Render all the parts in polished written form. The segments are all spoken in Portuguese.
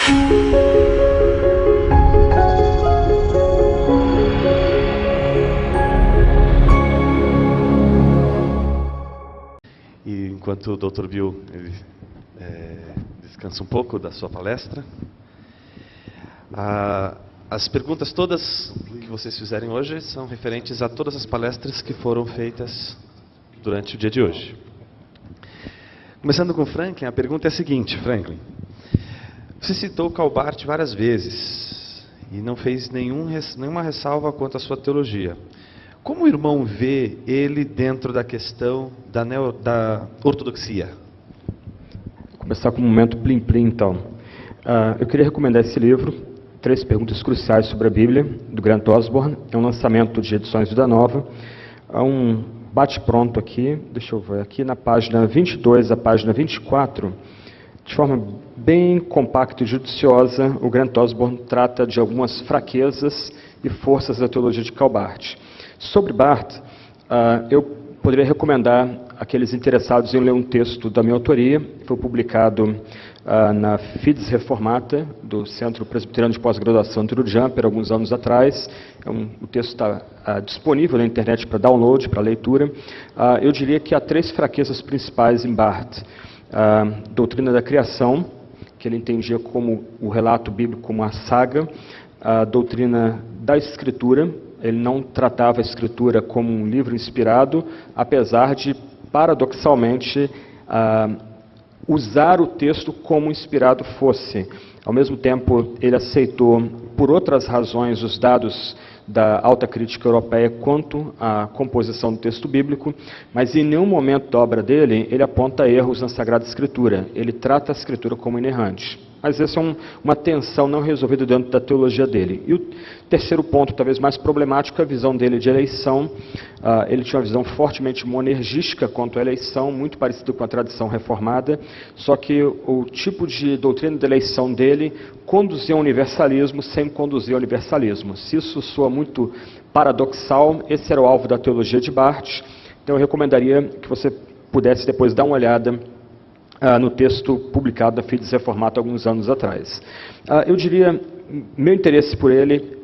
E enquanto o Dr. Bill ele, descansa um pouco da sua palestra, as perguntas todas que vocês fizerem hoje são referentes a todas as palestras que foram feitas durante o dia de hoje. Começando com Franklin, a pergunta é a seguinte: Franklin, você citou Calbart várias vezes e não fez nenhuma ressalva quanto à sua teologia. Como o irmão vê ele dentro da questão da ortodoxia? Vou começar com um momento plim-plim, então. Eu queria recomendar esse livro, 3 Perguntas Cruciais sobre a Bíblia, do Grant Osborne. É um lançamento de Edições Vida Nova. Há um bate-pronto aqui, deixa eu ver, aqui na página 22 à página 24, de forma bem compacta e judiciosa, o Grant Osborne trata de algumas fraquezas e forças da teologia de Calbart. Sobre Barth, eu poderia recomendar aqueles interessados em ler um texto da minha autoria, foi publicado na Fides Reformata, do Centro Presbiteriano de Pós-Graduação Andrew Jumper, alguns anos atrás. O texto está disponível na internet para download, para leitura. Eu diria que há 3 fraquezas principais em Barth. A doutrina da criação, que ele entendia como o relato bíblico como a saga, a doutrina da escritura. Ele não tratava a Escritura como um livro inspirado, apesar de, paradoxalmente, usar o texto como inspirado fosse. Ao mesmo tempo, ele aceitou, por outras razões, os dados da alta crítica europeia quanto à composição do texto bíblico, mas em nenhum momento da obra dele, ele aponta erros na Sagrada Escritura. Ele trata a Escritura como inerrante. Mas essa é uma tensão não resolvida dentro da teologia dele. E o terceiro ponto, talvez mais problemático, é a visão dele de eleição. Ele tinha uma visão fortemente monergística quanto à eleição, muito parecido com a tradição reformada, só que o tipo de doutrina da eleição dele conduzia ao universalismo sem conduzir ao universalismo. Se isso soa muito paradoxal, esse era o alvo da teologia de Barth. Então eu recomendaria que você pudesse depois dar uma olhada no texto publicado da Fides Reformata alguns anos atrás. Eu diria, meu interesse por ele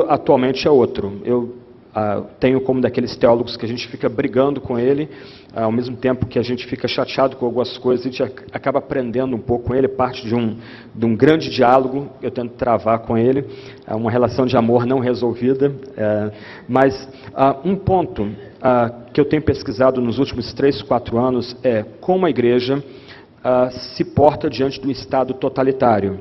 atualmente é outro. Eu tenho como daqueles teólogos que a gente fica brigando com ele, ao mesmo tempo que a gente fica chateado com algumas coisas, a gente acaba aprendendo um pouco com ele, parte de um grande diálogo que eu tento travar com ele, uma relação de amor não resolvida, mas um ponto que eu tenho pesquisado nos últimos 3, 4 anos é como a igreja se porta diante do Estado totalitário.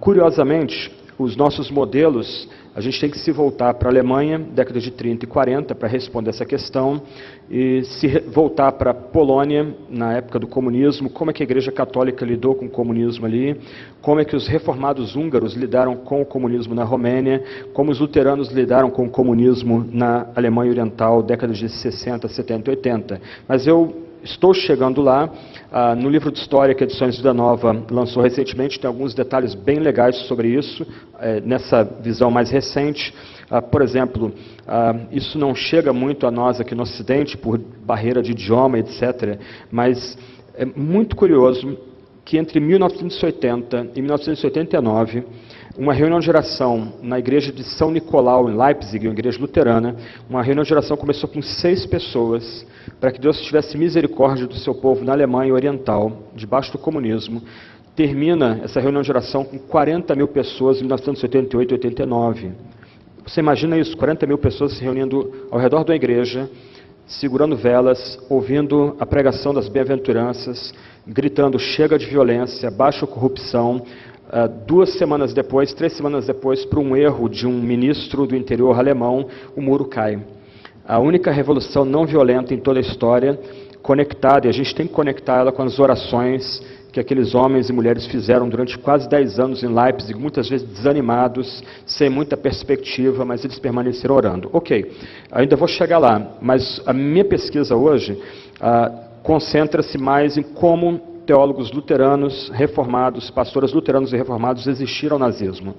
Curiosamente, os nossos modelos, a gente tem que se voltar para a Alemanha, década de 30 e 40, para responder essa questão, e se voltar para a Polônia, na época do comunismo, como é que a Igreja Católica lidou com o comunismo ali, como é que os reformados húngaros lidaram com o comunismo na Romênia, como os luteranos lidaram com o comunismo na Alemanha Oriental, década de 60, 70 e 80. Mas eu estou chegando lá. No livro de história que a Edições Vida Nova lançou recentemente, tem alguns detalhes bem legais sobre isso, nessa visão mais recente. Por exemplo, isso não chega muito a nós aqui no Ocidente, por barreira de idioma, etc., mas é muito curioso que entre 1980 e 1989, uma reunião de oração na igreja de São Nicolau, em Leipzig, uma igreja luterana, uma reunião de oração começou com 6 pessoas, para que Deus tivesse misericórdia do seu povo na Alemanha Oriental, debaixo do comunismo. Termina essa reunião de oração com 40 mil pessoas em 1988 e 89. Você imagina isso, 40 mil pessoas se reunindo ao redor da igreja, segurando velas, ouvindo a pregação das bem-aventuranças, gritando: chega de violência, baixa a corrupção. 2 semanas depois, 3 semanas depois, por um erro de um ministro do interior alemão, o muro cai. A única revolução não violenta em toda a história, conectada, e a gente tem que conectar ela com as orações que aqueles homens e mulheres fizeram durante quase 10 anos em Leipzig, muitas vezes desanimados, sem muita perspectiva, mas eles permaneceram orando. Ok, ainda vou chegar lá, mas a minha pesquisa hoje concentra-se mais em como teólogos luteranos reformados, pastores luteranos e reformados resistiram ao nazismo.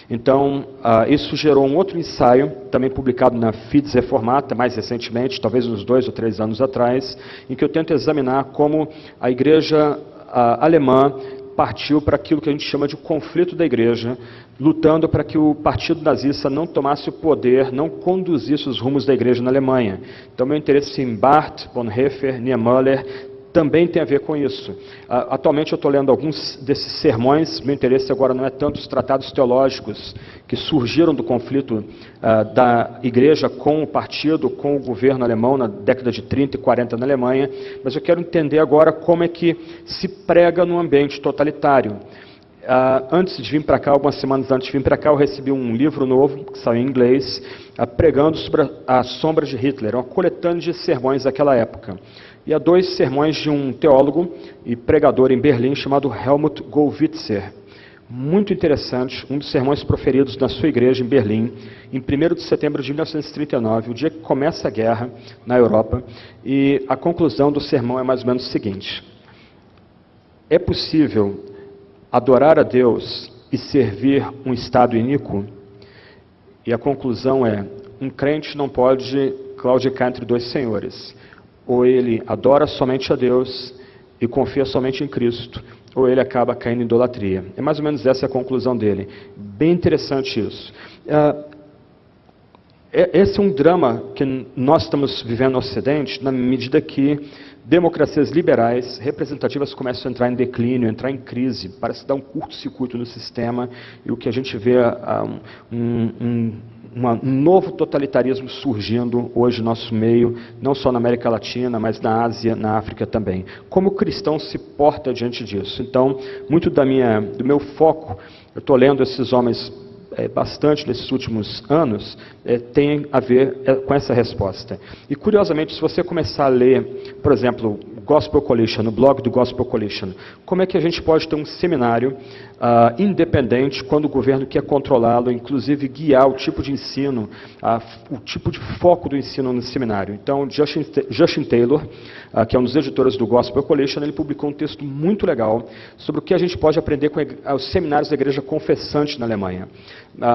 Então, isso gerou um outro ensaio, também publicado na Fides Reformata, mais recentemente, talvez uns 2 ou 3 anos atrás, em que eu tento examinar como a igreja alemã partiu para aquilo que a gente chama de conflito da igreja, lutando para que o partido nazista não tomasse o poder, não conduzisse os rumos da igreja na Alemanha. Então, meu interesse em Barth, Bonhoeffer, Niemöller também tem a ver com isso. Atualmente eu estou lendo alguns desses sermões, meu interesse agora não é tanto os tratados teológicos que surgiram do conflito da igreja com o partido, com o governo alemão na década de 30 e 40 na Alemanha, mas eu quero entender agora como é que se prega num ambiente totalitário. Antes de vir para cá, algumas semanas antes de vir para cá, eu recebi um livro novo, que saiu em inglês, pregando sobre a sombra de Hitler, uma coletânea de sermões daquela época. E há 2 sermões de um teólogo e pregador em Berlim chamado Helmut Gollwitzer. Muito interessante, um dos sermões proferidos na sua igreja em Berlim, em 1º de setembro de 1939, o dia que começa a guerra na Europa, e a conclusão do sermão é mais ou menos o seguinte: é possível adorar a Deus e servir um Estado iníquo? E a conclusão é: um crente não pode claudicar entre 2 senhores. Ou ele adora somente a Deus e confia somente em Cristo, ou ele acaba caindo em idolatria. É mais ou menos essa a conclusão dele. Bem interessante isso. Esse é um drama que nós estamos vivendo no Ocidente, na medida que democracias liberais representativas começam a entrar em declínio, entrar em crise, parece dar um curto-circuito no sistema, e o que a gente vê é um novo totalitarismo surgindo hoje no nosso meio, não só na América Latina, mas na Ásia, na África também. Como o cristão se porta diante disso? Então, muito do meu foco, eu estou lendo esses homens bastante nesses últimos anos, tem a ver com essa resposta. E, curiosamente, se você começar a ler, por exemplo, Gospel Coalition, no blog do Gospel Coalition, como é que a gente pode ter um seminário independente quando o governo quer controlá-lo, inclusive guiar o tipo de ensino, o tipo de foco do ensino no seminário. Então, Justin Taylor, que é um dos editores do Gospel Coalition, ele publicou um texto muito legal sobre o que a gente pode aprender com os seminários da igreja confessante na Alemanha.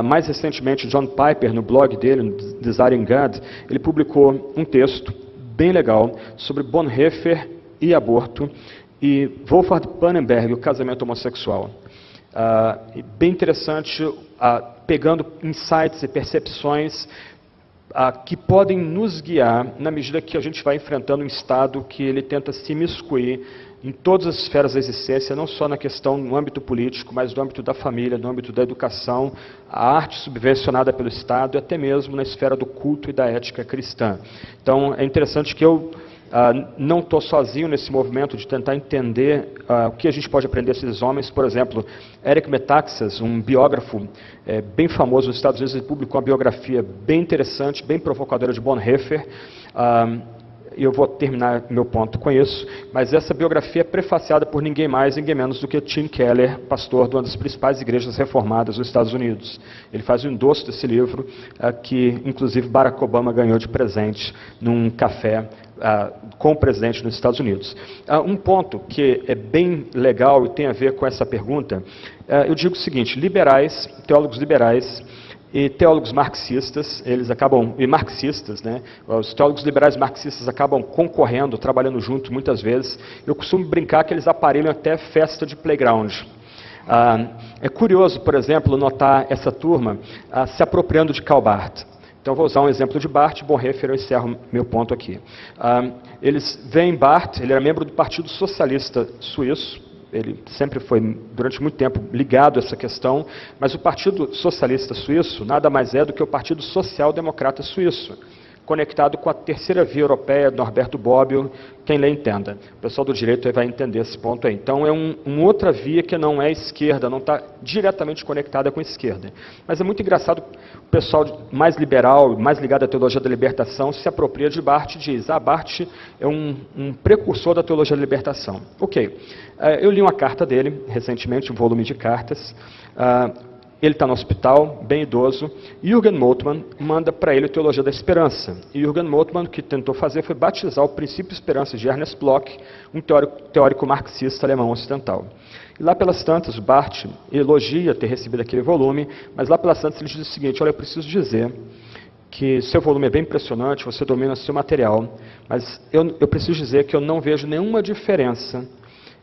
Mais recentemente, John Piper, no blog dele, no Desiring God, ele publicou um texto bem legal sobre Bonhoeffer e aborto, e Wolfhard Pannenberg, o casamento homossexual. Bem interessante, pegando insights e percepções que podem nos guiar na medida que a gente vai enfrentando um Estado que ele tenta se imiscuir em todas as esferas da existência, não só na questão no âmbito político, mas no âmbito da família, no âmbito da educação, a arte subvencionada pelo Estado e até mesmo na esfera do culto e da ética cristã. Então, é interessante que eu não estou sozinho nesse movimento de tentar entender o que a gente pode aprender desses homens. Por exemplo, Eric Metaxas, um biógrafo bem famoso nos Estados Unidos, ele publicou uma biografia bem interessante, bem provocadora de Bonhoeffer. E eu vou terminar meu ponto com isso, mas essa biografia é prefaciada por ninguém mais, ninguém menos do que Tim Keller, pastor de uma das principais igrejas reformadas dos Estados Unidos. Ele faz o endosso desse livro, que inclusive Barack Obama ganhou de presente num café com o presidente nos Estados Unidos. Um ponto que é bem legal e tem a ver com essa pergunta, eu digo o seguinte: liberais, teólogos liberais, e teólogos marxistas, os teólogos liberais marxistas acabam concorrendo, trabalhando juntos muitas vezes. Eu costumo brincar que eles aparelham até festa de playground. É curioso, por exemplo, notar essa turma se apropriando de Karl Barth. Então, vou usar um exemplo de Barth, Bonhoeffer, eu encerro meu ponto aqui. Eles veem Barth, ele era membro do Partido Socialista Suíço, ele sempre foi, durante muito tempo, ligado a essa questão, mas o Partido Socialista Suíço nada mais é do que o Partido Social Democrata Suíço, conectado com a terceira via europeia, Norberto Bobbio, quem lê entenda. O pessoal do direito vai entender esse ponto aí. Então, é uma outra via que não é esquerda, não está diretamente conectada com a esquerda. Mas é muito engraçado, o pessoal mais liberal, mais ligado à teologia da libertação, se apropria de Barth e diz: Barth é um precursor da teologia da libertação. Ok. Eu li uma carta dele, recentemente, um volume de cartas. Ele está no hospital, bem idoso. Jürgen Moltmann manda para ele a Teologia da Esperança. E Jürgen Moltmann, o que tentou fazer foi batizar o Princípio e Esperança de Ernest Bloch, um teórico marxista alemão ocidental. E lá pelas tantas, Barth elogia ter recebido aquele volume, mas lá pelas tantas ele diz o seguinte: olha, eu preciso dizer que seu volume é bem impressionante, você domina seu material, mas eu preciso dizer que eu não vejo nenhuma diferença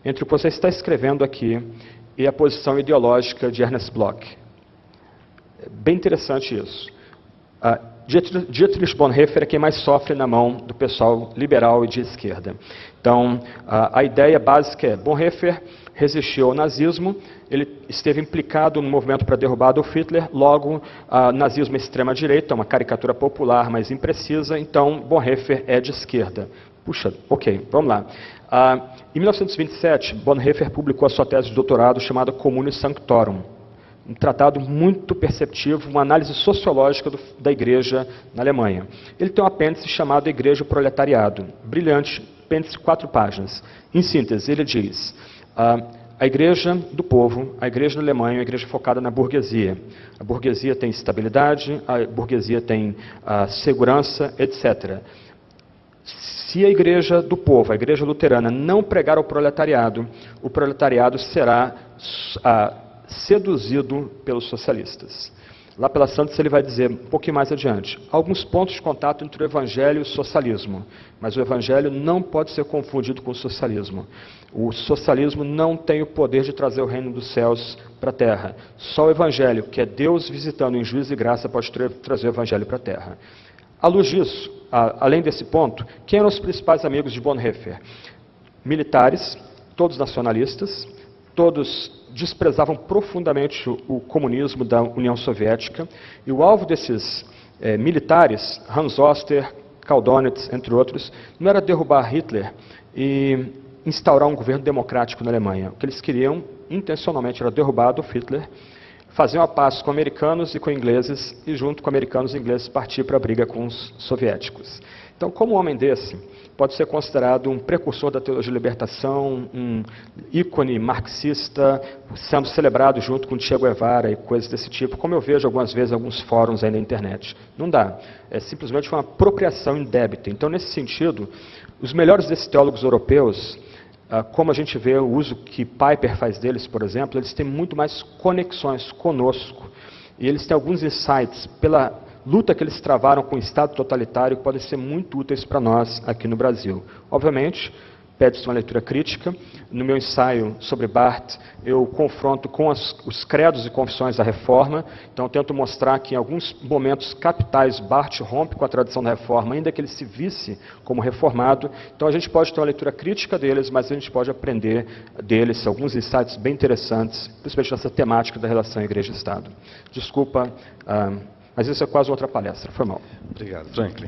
entre o que você está escrevendo aqui e a posição ideológica de Ernest Bloch. É bem interessante isso. Dietrich Bonhoeffer é quem mais sofre na mão do pessoal liberal e de esquerda. Então, a ideia básica é: Bonhoeffer resistiu ao nazismo, ele esteve implicado no movimento para derrubar Adolf Hitler, logo, nazismo é extrema-direita, uma caricatura popular, mas imprecisa, então Bonhoeffer é de esquerda. Puxa, ok, vamos lá. Em 1927, Bonhoeffer publicou a sua tese de doutorado chamada Communio Sanctorum, um tratado muito perceptivo, uma análise sociológica da igreja na Alemanha. Ele tem um apêndice chamado Igreja e o Proletariado, brilhante, apêndice de 4 páginas. Em síntese, ele diz: a igreja do povo, a igreja na Alemanha é uma igreja focada na burguesia. A burguesia tem estabilidade, a burguesia tem segurança, etc. Se a igreja do povo, a igreja luterana, não pregar ao proletariado, o proletariado será seduzido pelos socialistas. Lá pela Santos ele vai dizer, um pouquinho mais adiante, alguns pontos de contato entre o evangelho e o socialismo, mas o evangelho não pode ser confundido com o socialismo. O socialismo não tem o poder de trazer o reino dos céus para a terra. Só o evangelho, que é Deus visitando em juízo e graça, pode trazer o evangelho para a terra. À luz disso, além desse ponto, quem eram os principais amigos de Bonhoeffer? Militares, todos nacionalistas, todos desprezavam profundamente o comunismo da União Soviética, e o alvo desses militares, Hans Oster, Karl Donitz, entre outros, não era derrubar Hitler e instaurar um governo democrático na Alemanha. O que eles queriam, intencionalmente, era derrubar Adolf Hitler, fazer uma paz com americanos e com ingleses, e junto com americanos e ingleses partir para a briga com os soviéticos. Então, como um homem desse pode ser considerado um precursor da teologia de libertação, um ícone marxista, sendo celebrado junto com Che Guevara e coisas desse tipo, como eu vejo algumas vezes em alguns fóruns aí na internet. Não dá. É simplesmente uma apropriação indébita. Então, nesse sentido, os melhores desses teólogos europeus, como a gente vê o uso que Piper faz deles, por exemplo, eles têm muito mais conexões conosco. E eles têm alguns insights pela luta que eles travaram com o Estado totalitário que podem ser muito úteis para nós aqui no Brasil. Obviamente, pede-se uma leitura crítica. No meu ensaio sobre Barth, eu confronto com os credos e confissões da Reforma. Então, eu tento mostrar que em alguns momentos capitais Barth rompe com a tradição da Reforma, ainda que ele se visse como reformado. Então, a gente pode ter uma leitura crítica deles, mas a gente pode aprender deles alguns insights bem interessantes, principalmente nessa temática da relação igreja-estado. Desculpa, mas isso é quase outra palestra. Foi mal. Obrigado, Franklin.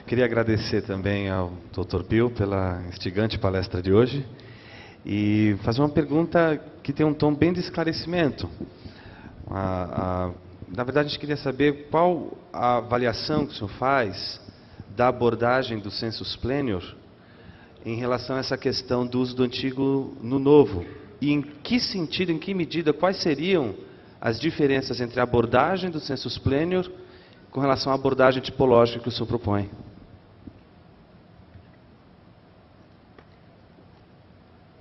Queria agradecer também ao Dr. Bill pela instigante palestra de hoje e fazer uma pergunta que tem um tom bem de esclarecimento. Na verdade, a gente queria saber qual a avaliação que o senhor faz da abordagem do sensus plenior em relação a essa questão do uso do antigo no novo. E em que sentido, em que medida, quais seriam as diferenças entre a abordagem do sensus plenior com relação à abordagem tipológica que o senhor propõe?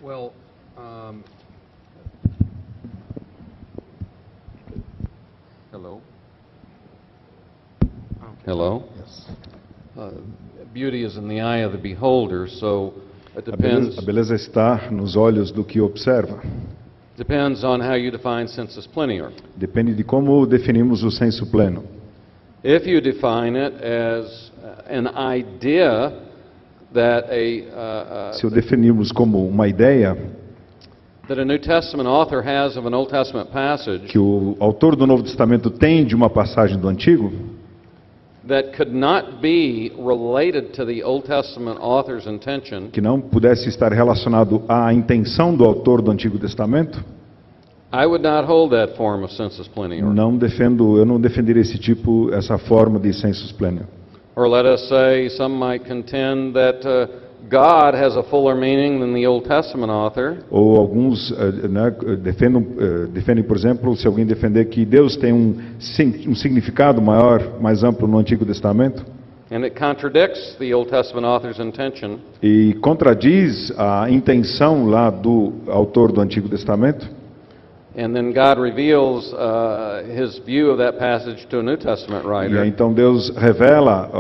Well, hello. Hello. Yes. Beauty is in the eye of the beholder, so it depends. A beleza está nos olhos do que observa. Depends on how you define sensus plenior. Depende de como definimos o senso pleno. If you define it as an idea that Se o definimos como uma ideia that a New Testament author has of an Old Testament passage que o autor do Novo Testamento tem de uma passagem do Antigo, that could not be related to the Old Testament author's intention, que não pudesse estar relacionado à intenção do autor do Antigo Testamento, I would not hold that form of sensus plenior. eu não defenderia essa forma de sensus plenior. Or let us say, some might contend that God has a fuller meaning than the Old Testament author. Ou alguns defendem, por exemplo, se alguém defender que Deus tem um significado maior, mais amplo no Antigo Testamento, And it contradicts the Old Testament author's intention. E contradiz a intenção lá do autor do Antigo Testamento. And then God reveals his view of that passage to a New Testament writer. E então Deus revela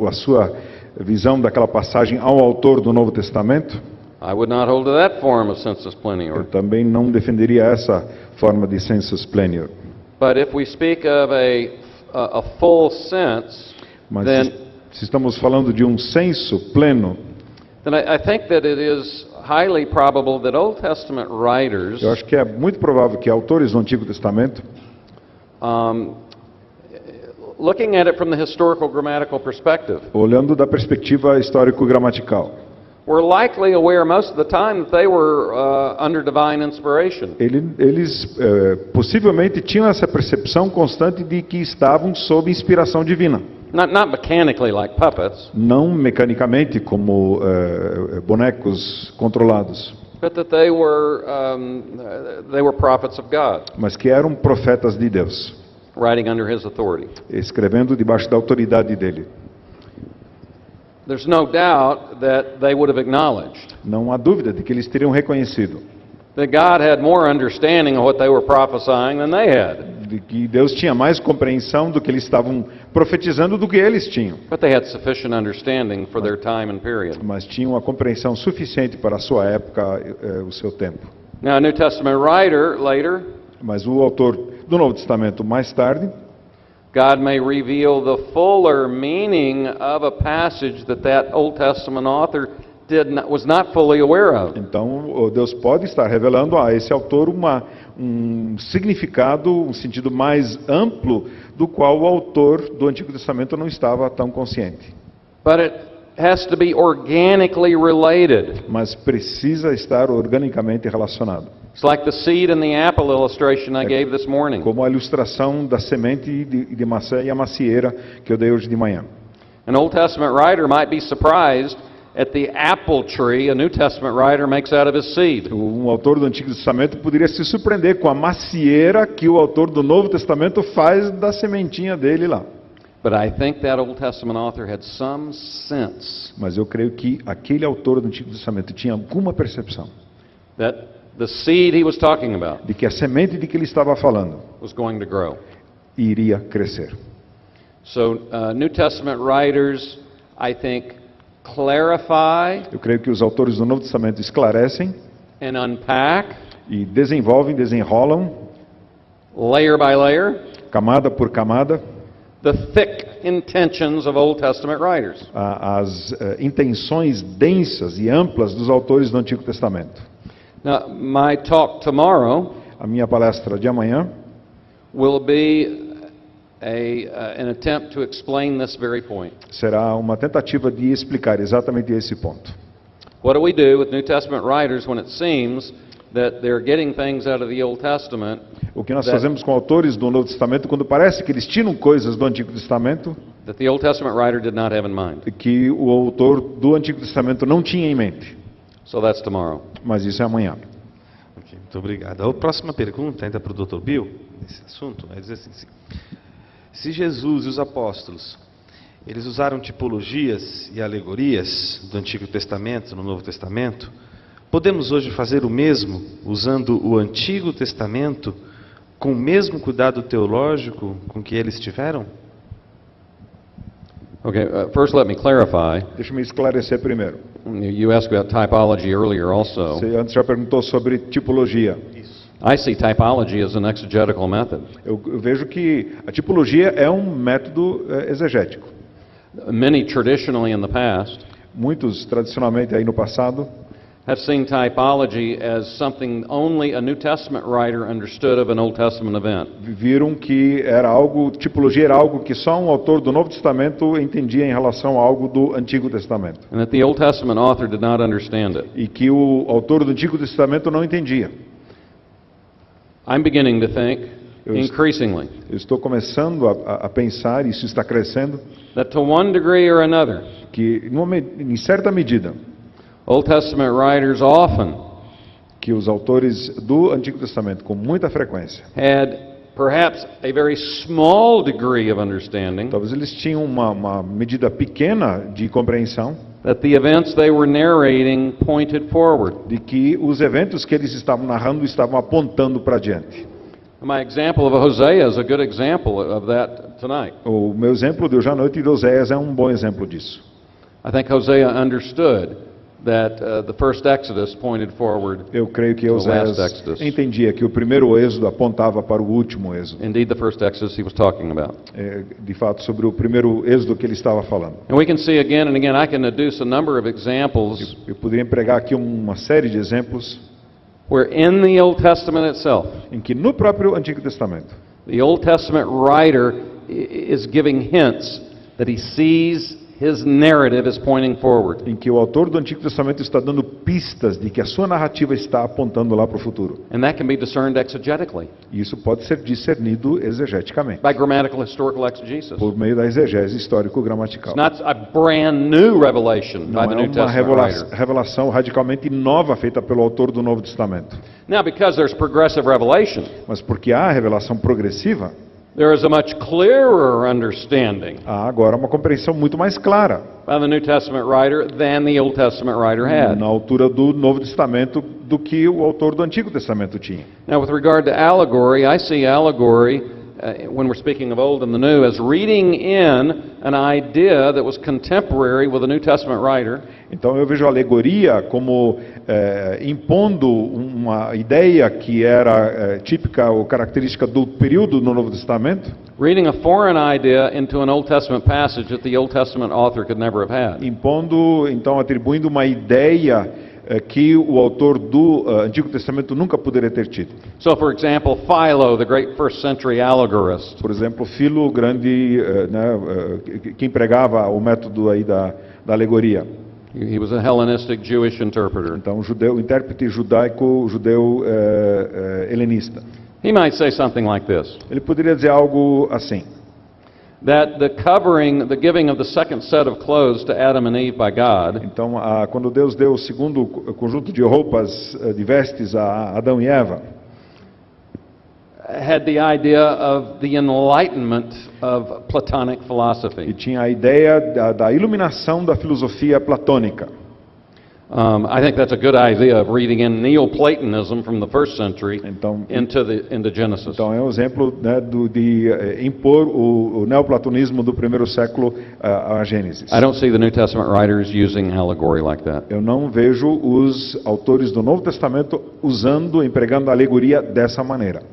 a sua visão daquela passagem ao autor do Novo Testamento. I would not hold to that form of sensus Eu plenior. também não defenderia essa forma de sensus plenior. But if we speak of a full sense, Mas then se estamos falando de um senso pleno, I think that it is highly probable that Old Testament writers, eu acho que é muito provável que autores do Antigo Testamento, looking at it from the historical grammatical perspective, olhando da perspectiva histórico-gramatical, were likely aware most of the time that they were under divine inspiration. eles possivelmente tinham essa percepção constante de que estavam sob inspiração divina. Not mechanically like puppets, Não mecanicamente como bonecos controlados, but that they were prophets of God, mas que eram profetas de Deus, writing under His authority. escrevendo debaixo da autoridade dele. There's no doubt that they would have acknowledged Não há dúvida de que eles teriam reconhecido that God had more understanding of what they were prophesying than they had, de que Deus tinha mais compreensão do que eles estavam profetizando do que eles tinham, but they had sufficient understanding for their time and period. mas tinham a compreensão suficiente para a sua época, o seu tempo. Now, a New Testament writer later, Mas o autor do Novo Testamento mais tarde, God may reveal the fuller meaning of a passage that Old Testament author was not fully aware of. então Deus pode estar revelando a esse autor um significado, um sentido mais amplo do qual o autor do Antigo Testamento não estava tão consciente. But it has to be organically related. Mas precisa estar organicamente relacionado. It's like the seed and the apple illustration I gave this morning. Como a ilustração da semente de maçã e a macieira que eu dei hoje de manhã. An Old Testament writer might be surprised at the apple tree a New Testament writer makes out of his seed. Um autor do Antigo Testamento poderia se surpreender com a macieira que o autor do Novo Testamento faz da sementinha dele lá. But I think that Old Testament author had some sense Mas eu creio que aquele autor do Antigo Testamento tinha alguma percepção that the seed he was talking about de que a semente de que ele estava falando was going to grow. iria crescer. So New Testament writers, I think, clarify Eu creio que os autores do Novo Testamento esclarecem and unpack, e desenrolam, layer by layer, camada por camada, the thick intentions of Old Testament writers. as intenções densas e amplas dos autores do Antigo Testamento. Now, my talk tomorrow A minha palestra de amanhã will be an attempt to explain this very point. será uma tentativa de explicar exatamente esse ponto. What do we do with New Testament writers when it seems that they're getting things out of the Old Testament O que nós fazemos com autores do Novo Testamento quando parece que eles tiram coisas do Antigo Testamento that the Old Testament writer did not have in mind? que o autor do Antigo Testamento não tinha em mente? So that's tomorrow. Mas isso é amanhã. Ok, muito obrigado. A próxima pergunta, ainda para o Dr. Bill, nesse assunto, é dizer assim, se Jesus e os apóstolos, eles usaram tipologias e alegorias do Antigo Testamento no Novo Testamento, podemos hoje fazer o mesmo, usando o Antigo Testamento, com o mesmo cuidado teológico com que eles tiveram? Okay, first let me clarify. Deixa-me esclarecer primeiro. You asked about typology earlier also. Você antes já perguntou sobre tipologia. I see typology as an exegetical method. Eu vejo que a tipologia é um método exegético. Many traditionally in the past Muitos, tradicionalmente, aí no passado, have seen typology as something only a New Testament writer understood of an Old Testament event. viram que tipologia era algo que só um autor do Novo Testamento entendia em relação a algo do Antigo Testamento. And that the Old Testament author did not understand it. E que o autor do Antigo Testamento não entendia. I'm beginning to think, Eu increasingly, Eu estou começando a pensar, isso está crescendo, that to one degree or another, que em certa medida, Old Testament writers often que os autores do Antigo Testamento, com muita frequência, had perhaps a very small degree of understanding talvez eles tinham uma medida pequena de compreensão that the events they were narrating pointed forward. de que os eventos que eles estavam narrando estavam apontando para diante. My example of Hosea is a good example of that tonight. O meu exemplo de hoje à noite de Oséias é um bom exemplo disso. I think Hosea understood that the first Exodus pointed forward. Eu creio que The last Oséias Exodus. entendia que o primeiro êxodo apontava para o último êxodo. Indeed, the first Exodus he was talking about. De fato, sobre o primeiro êxodo que ele estava falando. And we can see again and again, I can deduce a number of examples Eu poderia empregar aqui uma série de exemplos where in the Old Testament itself, em que no próprio Antigo Testamento, the Old Testament writer is giving hints that he sees his narrative is pointing forward. em que o autor do Antigo Testamento está dando pistas de que a sua narrativa está apontando lá para o futuro. And that can be discerned exegetically, E isso pode ser discernido exegeticamente, by grammatical historical exegesis. por meio da exegese histórico-gramatical. It's not a brand new revelation by Não the é New uma Testament writer. revelação radicalmente nova feita pelo autor do Novo Testamento. Now, because there's progressive revelation, Mas porque há a revelação progressiva, there is a much clearer understanding há agora uma compreensão muito mais clara by the New Testament writer than the Old Testament writer had. na altura do Novo Testamento do que o autor do Antigo Testamento tinha. Now, with regard to allegory, I see allegory, when we're speaking of Old and the New, as reading in an idea that was contemporary with the New Testament writer, Então eu vejo a alegoria como impondo uma ideia que era típica ou característica do período no Novo Testamento, reading a foreign idea into an Old Testament passage that the Old Testament author could never have had. impondo, então atribuindo uma ideia que o autor do Antigo Testamento nunca poderia ter tido. So, for example, Philo, the great first century allegorist, Por exemplo, Filo, grande, que empregava o método aí da alegoria. he was a Hellenistic Jewish interpreter. Então, o intérprete judaico, judeu helenista. He might say something like this, Ele poderia dizer algo assim: that the covering, the giving of the second set of clothes to Adam and Eve by God então, quando Deus deu o segundo conjunto de roupas, de vestes a Adão e Eva, had the idea of the enlightenment of Platonic e philosophy. tinha a ideia da iluminação da filosofia platônica. I think that's a good idea of reading in Neoplatonism from the first century Então, into Genesis. então é um exemplo, né, de impor o neoplatonismo do primeiro século a Gênesis. I don't see the New Testament writers using allegory like that. Eu não vejo os autores do Novo Testamento empregando a alegoria dessa maneira.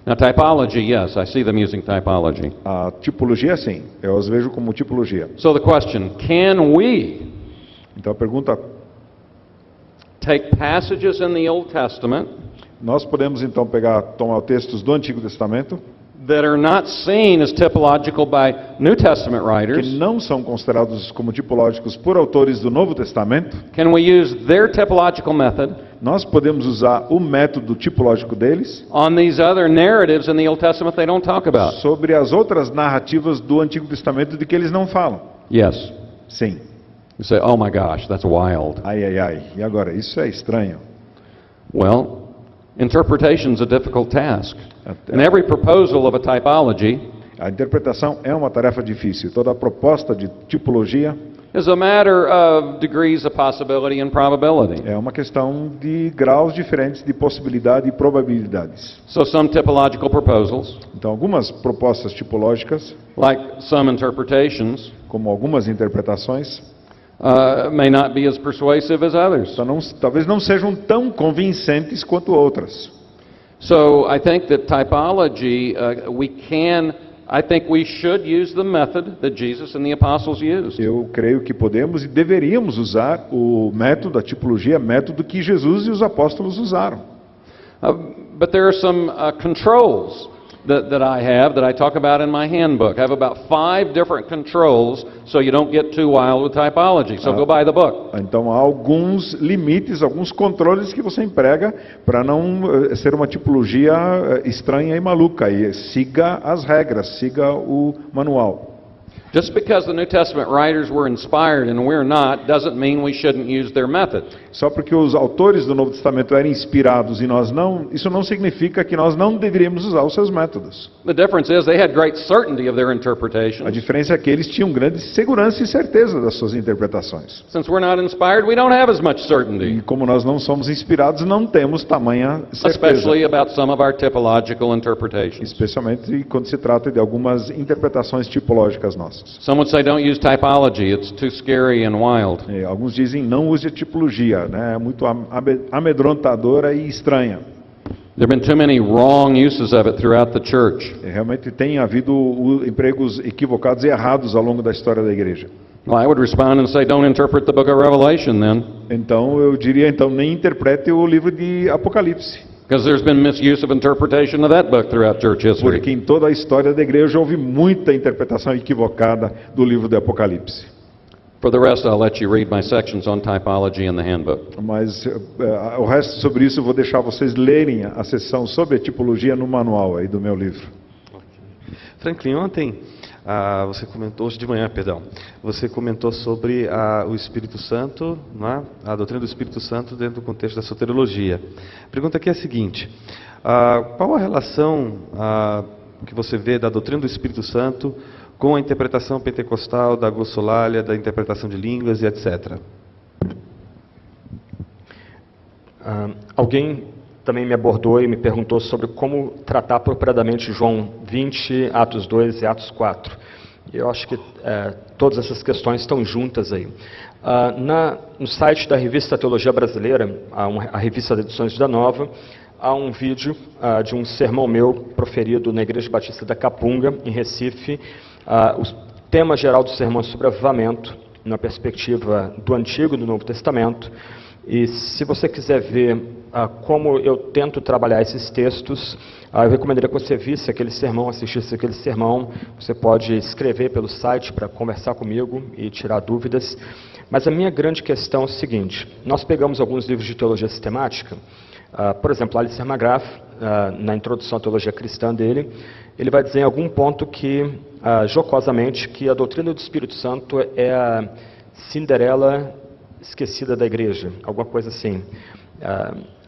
Now, typology, yes, I see them using typology. A tipologia, sim, eu as vejo como tipologia. So the question, can we Então a pergunta, take passages in the Old Testament nós podemos então tomar textos do Antigo Testamento that are not seen as typological by New Testament que writers? não são considerados como tipológicos por autores do Novo Testamento, Can we use their typological method nós podemos usar o método tipológico deles on these other narratives in the Old Testament they don't talk about? sobre as outras narrativas do Antigo Testamento de que eles não falam? Yes. Sim. You say, oh my gosh, that's wild. Ai, ai, ai. E agora? Isso é estranho. Well, interpretation's a difficult task. And every proposal of a typology A interpretação é uma tarefa difícil. Toda a proposta de tipologia is a matter of degrees of possibility and probability. é uma questão de graus diferentes de possibilidade e probabilidades. So some typological proposals, Então, algumas propostas tipológicas, like some interpretations, como algumas interpretações, may not be as persuasive as others. talvez não sejam tão convincentes quanto outras. So I think that typology, I think we should use the method that Jesus and the apostles used. Eu creio que podemos e deveríamos usar o método, a tipologia, método que Jesus e os apóstolos usaram. But there are some controls that I talk about in my handbook. I have about 5 different controls so you don't get too wild with typology. So go buy the book. Então há alguns limites, alguns controles que você emprega para não ser uma tipologia estranha e maluca. E siga as regras, siga o manual. Just because the New Testament writers were inspired and we're not, doesn't mean we shouldn't use their method. Só porque os autores do Novo Testamento eram inspirados e nós não, isso não significa que nós não deveríamos usar os seus métodos. The difference is they had great certainty of their A interpretations. diferença é que eles tinham grande segurança e certeza das suas interpretações. Since we're not inspired, we don't have as much E certainty, como nós não somos inspirados, não temos tamanha certeza. especially about some of our typological interpretations. Especialmente quando se trata de algumas interpretações tipológicas nossas. Some would say don't use typology, it's too scary and wild. Alguns dizem não use a tipologia, né? É muito amedrontadora e estranha. There have been too many wrong uses of it throughout the church. Realmente tem havido empregos equivocados e errados ao longo da história da igreja. Well, I would respond and say don't interpret the book of Revelation then. Então eu diria, então nem interprete o livro de Apocalipse. Because there's been misuse of interpretation of that book throughout church history. Porque em toda a história da igreja houve muita interpretação equivocada do livro de Apocalipse. For the rest, I'll let you read my sections on typology in the handbook. Mas o resto sobre isso eu vou deixar vocês lerem a seção sobre a tipologia no manual aí do meu livro. Franklin, ontem você comentou, hoje de manhã, perdão, você comentou sobre o Espírito Santo, né, a doutrina do Espírito Santo dentro do contexto da soteriologia. A pergunta aqui é a seguinte: qual a relação que você vê da doutrina do Espírito Santo com a interpretação pentecostal, da glossolalia, da interpretação de línguas e etc.? Alguém também me abordou e me perguntou sobre como tratar apropriadamente João 20, Atos 2 e Atos 4. Eu acho que todas essas questões estão juntas aí. No site da Revista Teologia Brasileira, a revista de edições da Nova, há um vídeo de um sermão meu proferido na Igreja Batista da Capunga, em Recife. O tema geral do sermão é sobre avivamento, na perspectiva do Antigo e do Novo Testamento. E se você quiser ver como eu tento trabalhar esses textos, eu recomendaria que você visse aquele sermão, assistisse aquele sermão. Você pode escrever pelo site para conversar comigo e tirar dúvidas. Mas a minha grande questão é o seguinte: nós pegamos alguns livros de teologia sistemática, por exemplo, Alistair McGrath, na introdução à teologia cristã dele, ele vai dizer em algum ponto que, jocosamente, que a doutrina do Espírito Santo é a Cinderela esquecida da igreja, alguma coisa assim.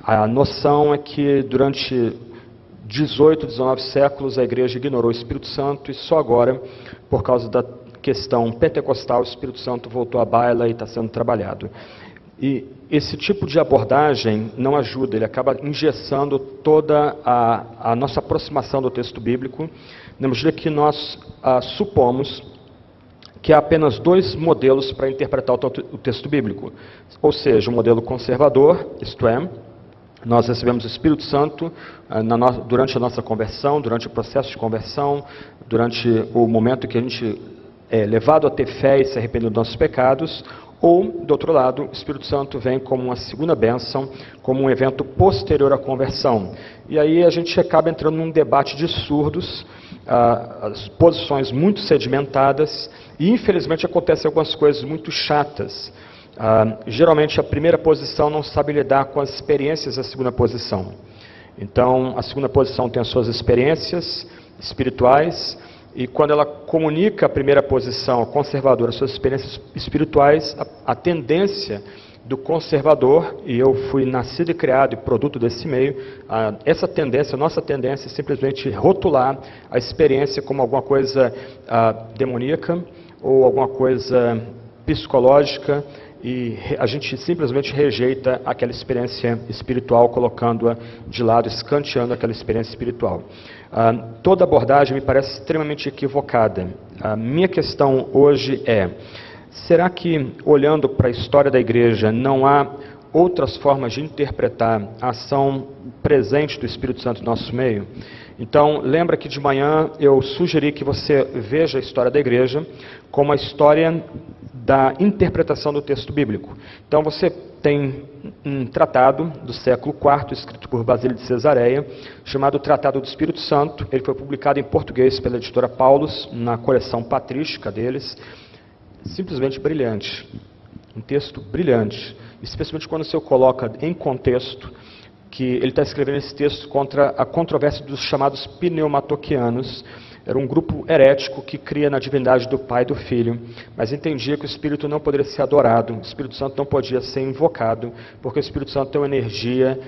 A noção é que durante 18, 19 séculos a igreja ignorou o Espírito Santo e só agora, por causa da questão pentecostal, o Espírito Santo voltou à baila e está sendo trabalhado. E esse tipo de abordagem não ajuda, ele acaba engessando toda a nossa aproximação do texto bíblico, na medida que nós supomos que há apenas dois modelos para interpretar o texto bíblico. Ou seja, o modelo conservador, isto é, nós recebemos o Espírito Santo durante a nossa conversão, durante o processo de conversão, durante o momento que a gente é levado a ter fé e se arrepender dos nossos pecados. Ou, do outro lado, o Espírito Santo vem como uma segunda bênção, como um evento posterior à conversão. E aí a gente acaba entrando num debate de surdos, as posições muito sedimentadas, e infelizmente acontecem algumas coisas muito chatas. Geralmente a primeira posição não sabe lidar com as experiências da segunda posição. Então, a segunda posição tem as suas experiências espirituais, e quando ela comunica a primeira posição, a conservadora, as suas experiências espirituais, a tendência do conservador, e eu fui nascido e criado e produto desse meio, essa tendência, a nossa tendência é simplesmente rotular a experiência como alguma coisa demoníaca ou alguma coisa psicológica, e a gente simplesmente rejeita aquela experiência espiritual, colocando-a de lado, escanteando aquela experiência espiritual. Toda abordagem me parece extremamente equivocada. A minha questão hoje é: será que, olhando para a história da igreja, não há outras formas de interpretar a ação presente do Espírito Santo no nosso meio? Então, lembra que de manhã eu sugeri que você veja a história da igreja como a história da interpretação do texto bíblico. Então, você tem um tratado do século IV, escrito por Basílio de Cesareia, chamado Tratado do Espírito Santo. Ele foi publicado em português pela editora Paulus, na coleção patrística deles. Simplesmente brilhante. Um texto brilhante. Especialmente quando você o coloca em contexto, que ele está escrevendo esse texto contra a controvérsia dos chamados pneumatoquianos. Era um grupo herético que cria na divindade do Pai e do Filho, mas entendia que o Espírito não poderia ser adorado, o Espírito Santo não podia ser invocado, porque o Espírito Santo tem uma energia,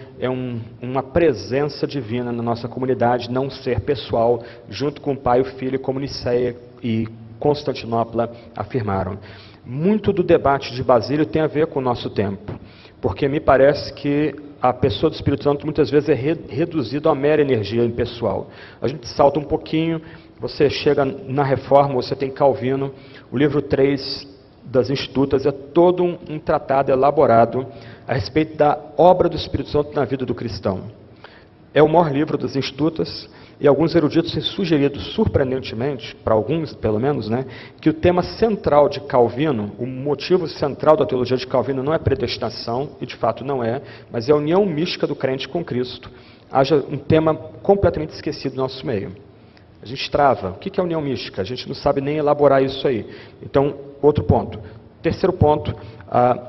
uma presença divina na nossa comunidade, não um ser pessoal, junto com o Pai e o Filho, como Nicéia e Constantinopla afirmaram. Muito do debate de Basílio tem a ver com o nosso tempo, porque me parece que a pessoa do Espírito Santo muitas vezes é reduzida a mera energia impessoal. A gente salta um pouquinho, você chega na Reforma, você tem Calvino, o livro 3 das Institutas é todo um tratado elaborado a respeito da obra do Espírito Santo na vida do cristão. É o maior livro das Institutas, e alguns eruditos têm sugerido, surpreendentemente, para alguns pelo menos, que o tema central de Calvino, o motivo central da teologia de Calvino não é predestinação, e de fato não é, mas é a união mística do crente com Cristo. Haja um tema completamente esquecido no nosso meio. A gente trava. O que é união mística? A gente não sabe nem elaborar isso aí. Então, outro ponto. Terceiro ponto,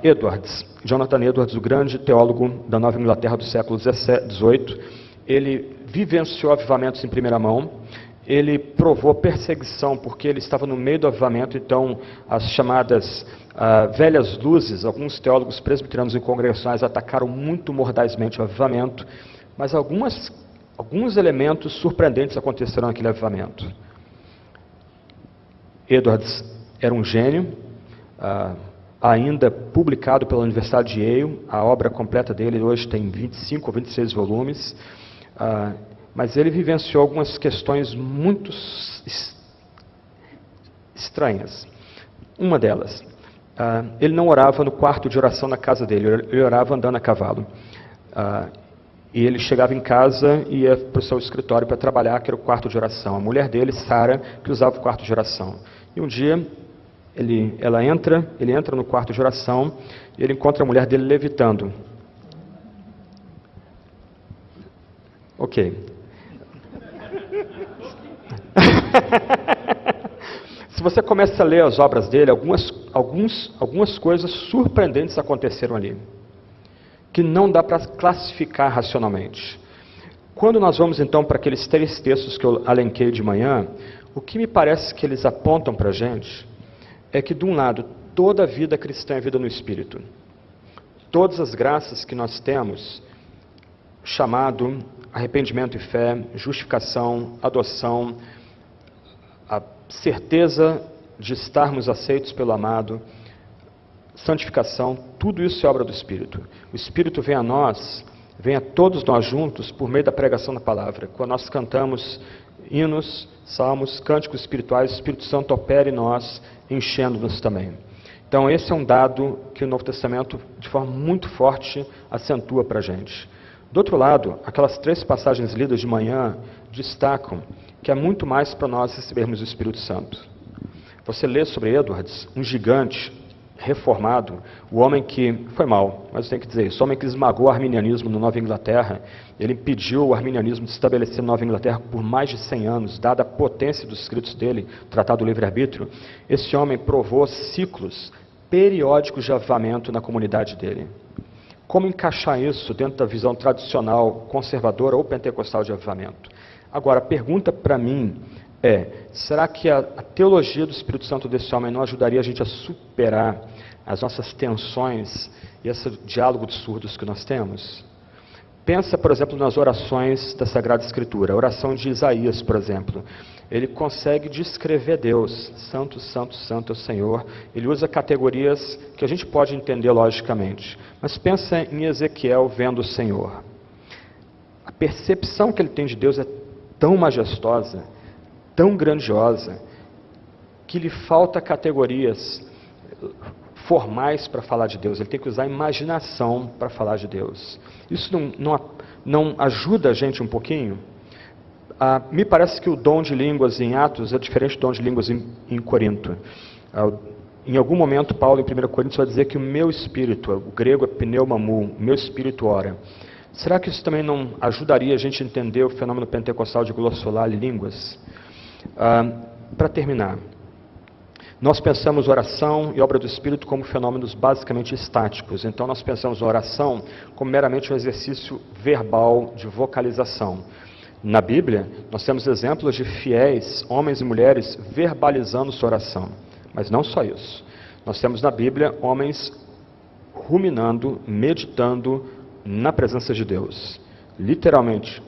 Edwards, Jonathan Edwards, o grande teólogo da Nova Inglaterra do século XVIII, ele vivenciou avivamentos em primeira mão, ele provou perseguição porque ele estava no meio do avivamento, então as chamadas velhas luzes, alguns teólogos presbiterianos e congregacionais atacaram muito mordazmente o avivamento, mas alguns elementos surpreendentes aconteceram naquele avivamento. Edwards era um gênio, ainda publicado pela Universidade de Yale, a obra completa dele hoje tem 25 ou 26 volumes, mas ele vivenciou algumas questões muito estranhas. Uma delas, ele não orava no quarto de oração na casa dele, ele orava andando a cavalo. E ele chegava em casa e ia para o seu escritório para trabalhar, que era o quarto de oração. A mulher dele, Sara, que usava o quarto de oração. E um dia, ele entra no quarto de oração e ele encontra a mulher dele levitando. Ok. Se você começa a ler as obras dele, algumas coisas surpreendentes aconteceram ali, que não dá para classificar racionalmente. Quando nós vamos então para aqueles 3 textos que eu alenquei de manhã, o que me parece que eles apontam para a gente é que, de um lado, toda a vida cristã é vida no Espírito. Todas as graças que nós temos, chamado, arrependimento e fé, justificação, adoção, a certeza de estarmos aceitos pelo amado, santificação, tudo isso é obra do Espírito. O Espírito vem a nós, vem a todos nós juntos por meio da pregação da palavra. Quando nós cantamos hinos, salmos, cânticos espirituais, o Espírito Santo opera em nós, enchendo-nos também. Então esse é um dado que o Novo Testamento, de forma muito forte, acentua para a gente. Do outro lado, aquelas 3 passagens lidas de manhã destacam que é muito mais para nós recebermos o Espírito Santo. Você lê sobre Edwards, um gigante reformado, o homem que foi mal, mas eu tenho que dizer isso, o homem que esmagou o arminianismo na Nova Inglaterra, ele impediu o arminianismo de se estabelecer na Nova Inglaterra por mais de 100 anos, dada a potência dos escritos dele, Tratado do Livre-Arbítrio. Esse homem provou ciclos periódicos de avivamento na comunidade dele. Como encaixar isso dentro da visão tradicional, conservadora ou pentecostal de avivamento? Agora, a pergunta para mim é, será que a teologia do Espírito Santo desse homem não ajudaria a gente a superar as nossas tensões e esse diálogo de surdos que nós temos? Pensa, por exemplo, nas orações da Sagrada Escritura. A oração de Isaías, por exemplo. Ele consegue descrever Deus. Santo, santo, santo é o Senhor. Ele usa categorias que a gente pode entender logicamente. Mas pensa em Ezequiel vendo o Senhor. A percepção que ele tem de Deus é tão majestosa, tão grandiosa, que lhe falta categorias formais para falar de Deus. Ele tem que usar a imaginação para falar de Deus. Isso não ajuda a gente um pouquinho? Me parece que o dom de línguas em Atos é diferente do dom de línguas em Corinto. Em algum momento, Paulo, em 1 Coríntios, vai dizer que o meu espírito, o grego é pneumamou, o meu espírito ora. Será que isso também não ajudaria a gente a entender o fenômeno pentecostal de glossolalia e línguas? Para terminar, nós pensamos oração e obra do Espírito como fenômenos basicamente estáticos. Então nós pensamos oração como meramente um exercício verbal de vocalização. Na Bíblia, nós temos exemplos de fiéis, homens e mulheres, verbalizando sua oração. Mas não só isso. Nós temos na Bíblia homens ruminando, meditando na presença de Deus. Literalmente,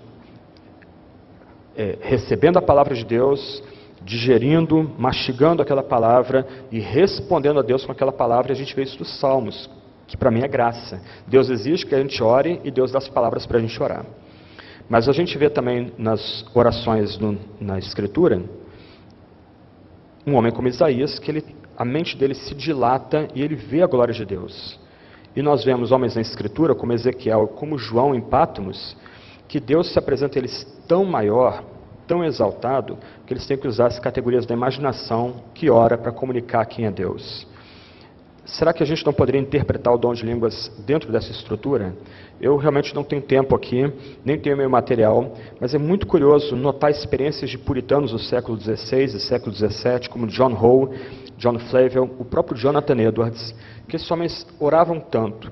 recebendo a palavra de Deus, digerindo, mastigando aquela palavra e respondendo a Deus com aquela palavra. E a gente vê isso nos Salmos. que para mim é graça. Deus exige que a gente ore e Deus dá as palavras para a gente orar. Mas a gente vê também nas orações na Escritura, um homem como Isaías, que a mente dele se dilata e ele vê a glória de Deus. E nós vemos homens na Escritura, como Ezequiel, como João em Patmos, que Deus se apresenta a eles tão maior, tão exaltado, que eles têm que usar as categorias da imaginação que ora para comunicar quem é Deus. Será que a gente não poderia interpretar o dom de línguas dentro dessa estrutura? Eu realmente não tenho tempo aqui, nem tenho meu material, mas é muito curioso notar experiências de puritanos do século XVI e século XVII, como John Howe, John Flavel, o próprio Jonathan Edwards, que esses homens oravam tanto,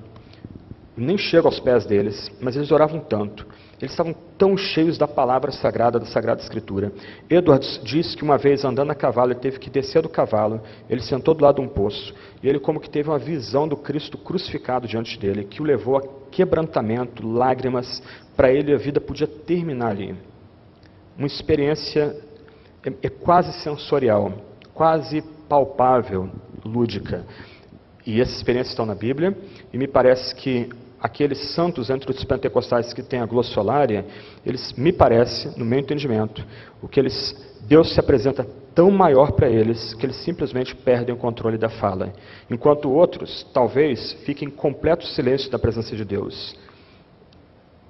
nem chego aos pés deles, mas eles oravam tanto. Eles estavam tão cheios da palavra sagrada, da Sagrada Escritura. Edwards diz que uma vez, andando a cavalo, ele teve que descer do cavalo, ele sentou do lado de um poço, e ele como que teve uma visão do Cristo crucificado diante dele, que o levou a quebrantamento, lágrimas, para ele a vida podia terminar ali. Uma experiência é quase sensorial, quase palpável, lúdica. E essas experiências estão na Bíblia, e me parece que aqueles santos entre os pentecostais que têm a glossolaria, eles, me parece, no meu entendimento, Deus se apresenta tão maior para eles que eles simplesmente perdem o controle da fala, enquanto outros, talvez, fiquem em completo silêncio da presença de Deus.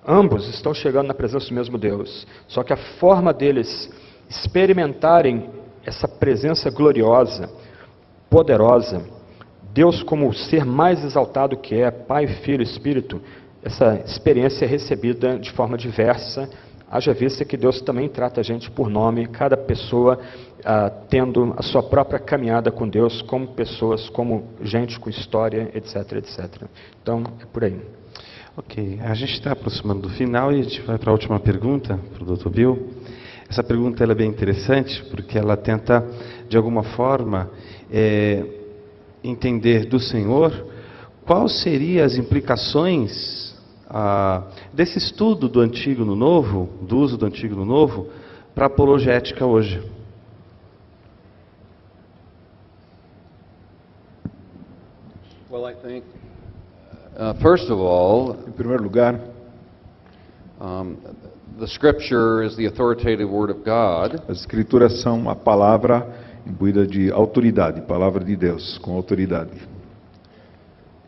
Ambos estão chegando na presença do mesmo Deus, só que a forma deles experimentarem essa presença gloriosa, poderosa, Deus como o ser mais exaltado que é, Pai, Filho e Espírito, essa experiência é recebida de forma diversa, haja vista que Deus também trata a gente por nome, cada pessoa tendo a sua própria caminhada com Deus, como pessoas, como gente com história, etc, etc. Então, é por aí. Ok, a gente está aproximando do final e a gente vai para a última pergunta, para o Dr. Bill. Essa pergunta ela é bem interessante, porque ela tenta, de alguma forma, entender do Senhor quais seriam as implicações desse estudo do Antigo no Novo, do uso do Antigo no Novo, para a apologética hoje. Well, I think, first of all, Em primeiro lugar, the Scripture is the authoritative Word of God, as Escrituras são a palavra imbuída de autoridade, palavra de Deus, com autoridade.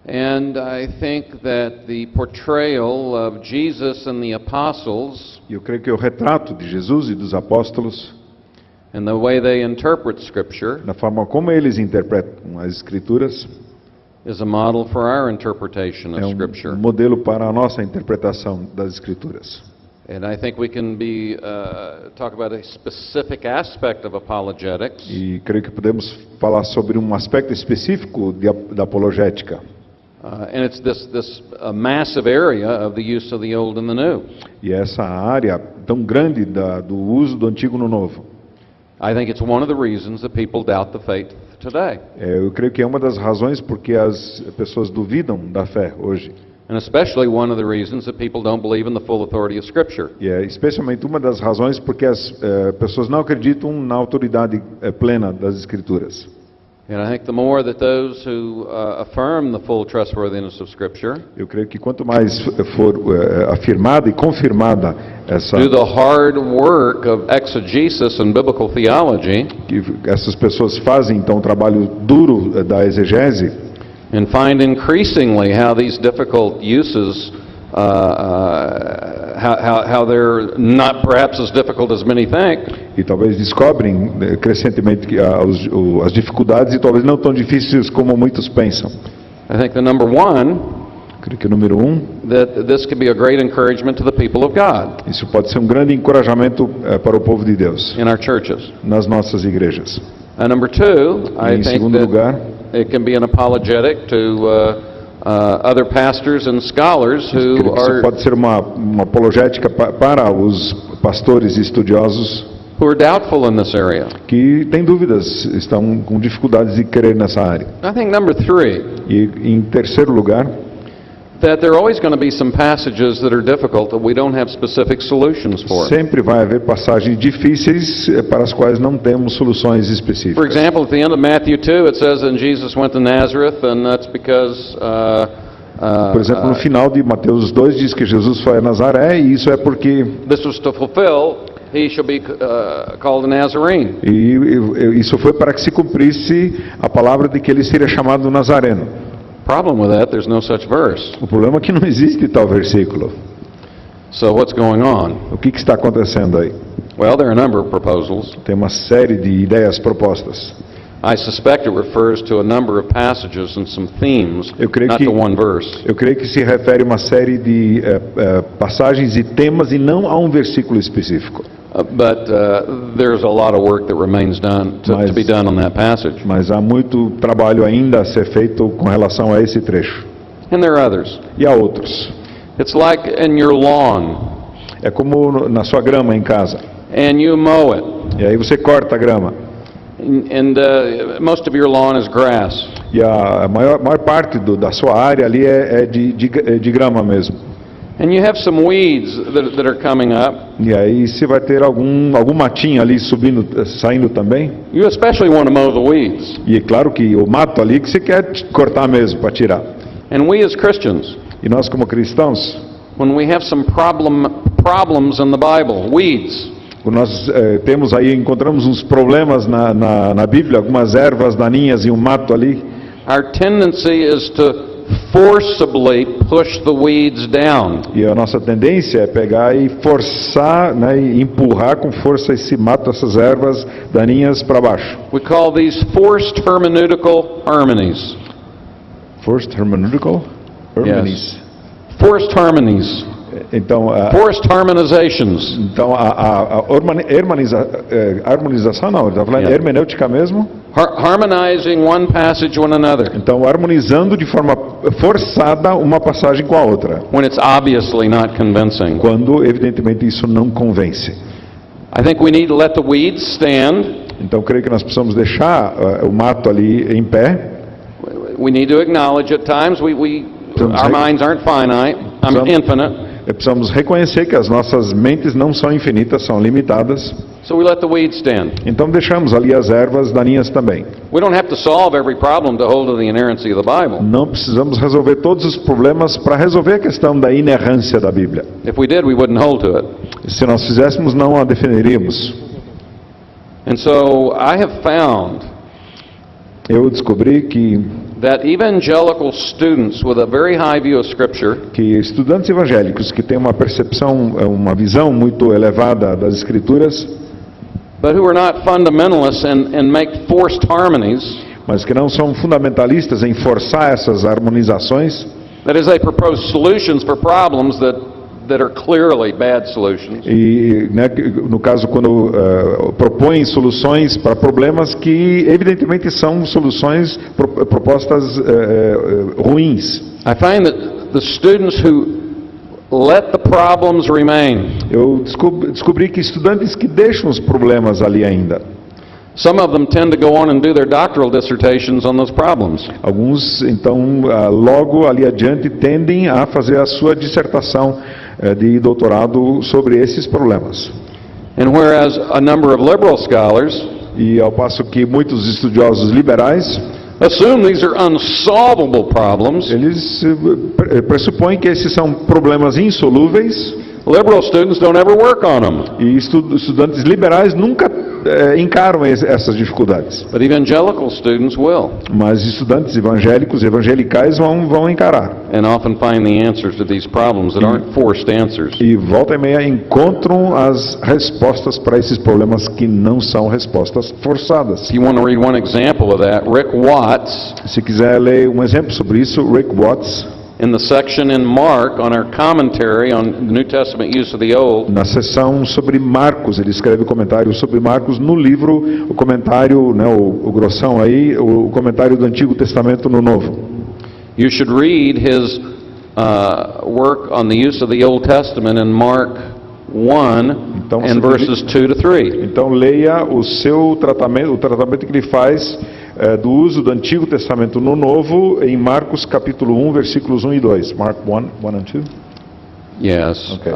and I think that the portrayal of Jesus and the apostles E eu creio que o retrato de Jesus e dos apóstolos, and the way they interpret Scripture na forma como eles interpretam as Escrituras, is a model for our interpretation é of Scripture. modelo para a nossa interpretação das Escrituras. And I think we can talk about a specific aspect of apologetics, E creio que podemos falar sobre um aspecto específico da apologética. and it's this massive area of the use of the Old and the New. E essa área tão grande do uso do Antigo no Novo. I think it's one of the reasons that people doubt the faith today, Eu creio que é uma das razões porque as pessoas duvidam da fé hoje. and especially one of the reasons that people don't believe in the full authority of Scripture. E é especialmente uma das razões porque as pessoas não acreditam na autoridade plena das Escrituras. And I think the more that those who affirm the full trustworthiness of Scripture Eu creio que quanto mais for afirmada e confirmada essa do the hard work of exegesis and biblical theology, que essas pessoas fazem então o trabalho duro da exegese and find increasingly how these difficult uses, how they're not perhaps as difficult as many think, e talvez descobrem crescentemente que as dificuldades e talvez não tão difíceis como muitos pensam. I think the number one, Creio que o número that this could be a great encouragement to the people of God isso pode ser um grande encorajamento para o povo de Deus in our churches. nas nossas igrejas. And number two, I Em think segundo lugar, it can be an apologetic to other pastors and scholars creio who que isso are pode ser uma apologética para os pastores e estudiosos doubtful in this area. que têm dúvidas, estão com dificuldades de crer nessa área. I think number three, E em terceiro lugar, that there are always going to be some passages that are difficult that we don't have specific solutions for. sempre vai haver passagens difíceis para as quais não temos soluções For específicas. example, at the end of Matthew 2, it says, "And Jesus went to Nazareth," and that's because Por exemplo, no final de Mateus 2 diz que Jesus foi a Nazaré, e isso é porque this was to fulfill, he shall be called a Nazarene. isso foi para que se cumprisse a palavra de que ele seria chamado Nazareno. Problem with that, there's no such verse. O problema é que não existe tal versículo. So what's going on? O que está acontecendo aí? Well, there are a number of proposals. Tem uma série de ideias propostas. I suspect it refers to a number of passages and some themes, Eu creio not que- to one verse. Eu creio que se refere a uma série de passagens e temas e não a um versículo específico. But there's a lot of work that remains done to be done on that passage. Mas há muito trabalho ainda a ser feito com relação a esse trecho. And there are others. E há outros. It's like in your lawn, É como na sua grama em casa. and you mow it, E aí você corta a grama. and most of your lawn is grass. E a maior parte da sua área ali é de grama mesmo. And you have some weeds that are coming up. E aí você vai ter algum matinho ali saindo também. You especially want to mow the weeds. E é claro que o mato ali que você quer cortar mesmo para tirar. And we as Christians, E nós como cristãos, when we have some problems in the Bible, weeds, nós encontramos uns problemas na Bíblia, algumas ervas daninhas e um mato ali. our tendency is to forcibly push the weeds down. E a nossa tendência é pegar e forçar, né, e empurrar com força esse mato, essas ervas daninhas para baixo. We call these forced hermeneutical harmonies. Forced hermeneutical? Harmonies. Forced harmonies. Então, Forced harmonizations. a harmonização não, ele está falando Yeah. hermenêutica mesmo. Harmonizing one passage with another, Então, harmonizando de forma forçada uma passagem com a outra, when it's obviously not convincing. quando evidentemente isso não convence. I think we need to let the weeds stand. Então, creio que nós precisamos deixar o mato ali em pé. We need to acknowledge at times our minds aren't finite, infinite. Precisamos reconhecer que as nossas mentes não são infinitas, são limitadas. So we let the weeds stand. Então deixamos ali as ervas daninhas também. We don't have to solve every problem to hold to the inerrancy of the Bible. Não precisamos resolver todos os problemas para resolver a questão da inerrância da Bíblia. If we did, we wouldn't hold to it. Se nós fizéssemos, não a defenderíamos. And so I have found Eu descobri que that evangelical students with a very high view of Scripture estudantes evangélicos que têm uma percepção, uma visão muito elevada das Escrituras, but who are not fundamentalists and make forced harmonies, mas que não são fundamentalistas em forçar essas harmonizações, that is, they propose solutions for problems that are clearly bad solutions. e né, no caso quando propõem soluções para problemas que evidentemente são soluções propostas ruins. I find that the students who let the problems remain, Eu descobri que estudantes que deixam os problemas ali ainda, some of them tend to go on and do their doctoral dissertations on those problems. alguns então logo ali adiante tendem a fazer a sua dissertação de doutorado sobre esses problemas. And whereas a number of liberal scholars E ao passo que muitos estudiosos liberais, assume these are unsolvable problems, eles pressupõem que esses são problemas insolúveis, liberal students don't ever work on them. e estudantes liberais nunca encaram essas dificuldades. But evangelical students will, Mas estudantes evangélicos, evangelicais vão encarar. and often find the answers to these problems that aren't forced answers. E volta e meia encontram as respostas para esses problemas que não são respostas forçadas. If you want to read one example of that, Rick Watts, Se quiser ler um exemplo sobre isso, Rick Watts, in the section in Mark on our commentary on the New Testament use of the Old, na seção sobre Marcos, ele escreve comentário sobre Marcos no livro, o comentário, né, o grossão aí, o comentário do Antigo Testamento no Novo. you should read his work on the use of the Old Testament in Mark 1 Então, and verses 2 to 3. Então leia o tratamento que ele faz do uso do Antigo Testamento no Novo em Marcos capítulo 1, versículos 1 e 2. Mark 1 and 2. Yes. Okay.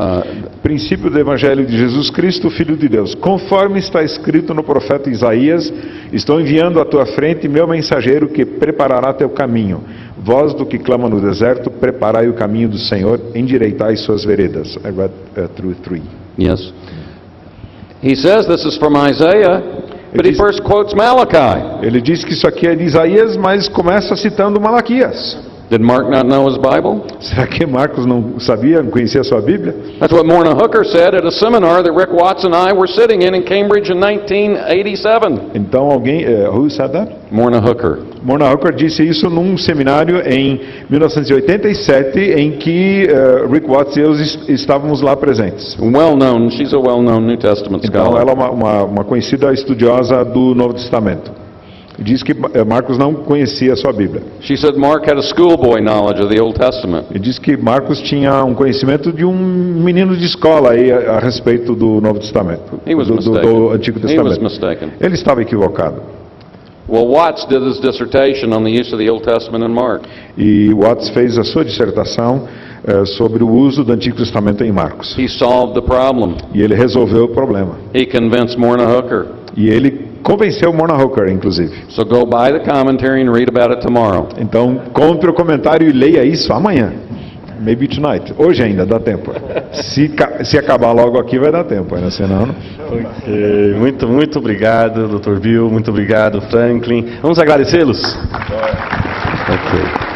Princípio do Evangelho de Jesus Cristo, Filho de Deus. Conforme está escrito no profeta Isaías, estou enviando à tua frente meu mensageiro que preparará teu caminho. Voz do que clama no deserto, preparai o caminho do Senhor, endireitai suas veredas. I read through 3. Yes. He says this is from Isaiah, but he diz- first quotes Malachi. Ele diz que isso aqui é de Isaías, mas começa citando Malaquias. Did Mark not know his Bible? Será que Marcos não sabia, não conhecia a sua Bíblia? That's what Morna Hooker said at a seminar that Rick Watts and I were sitting in Cambridge in 1987. Então alguém, who said that? Morna Hooker. Morna Hooker disse isso num seminário em 1987, em que Rick Watts e eu estávamos lá presentes. Well known, she's a well known New Testament Então scholar. ela é uma conhecida estudiosa do Novo Testamento. Diz que Marcos não conhecia a sua Bíblia. She said Mark had a schoolboy knowledge of the Old Testament. E diz que Marcos tinha um conhecimento de um menino de escola aí a respeito do Novo Testamento, He was do mistaken. Antigo He was Testamento. mistaken. Ele estava equivocado. Well, Watts did his dissertation on the use of the Old Testament in Mark. E Watts fez a sua dissertação sobre o uso do Antigo Testamento em Marcos. He solved the problem. E ele resolveu o problema. He convinced Morna Hooker. E ele convenceu Morna Hooker, inclusive. So go buy the commentary and read about it tomorrow. Então, compre o comentário e leia isso amanhã. Maybe tonight. Hoje ainda dá tempo. Se acabar logo aqui, vai dar tempo, né? Senão... Ok, muito obrigado, Dr. Bill, muito obrigado, Franklin. Vamos agradecê-los? Ok.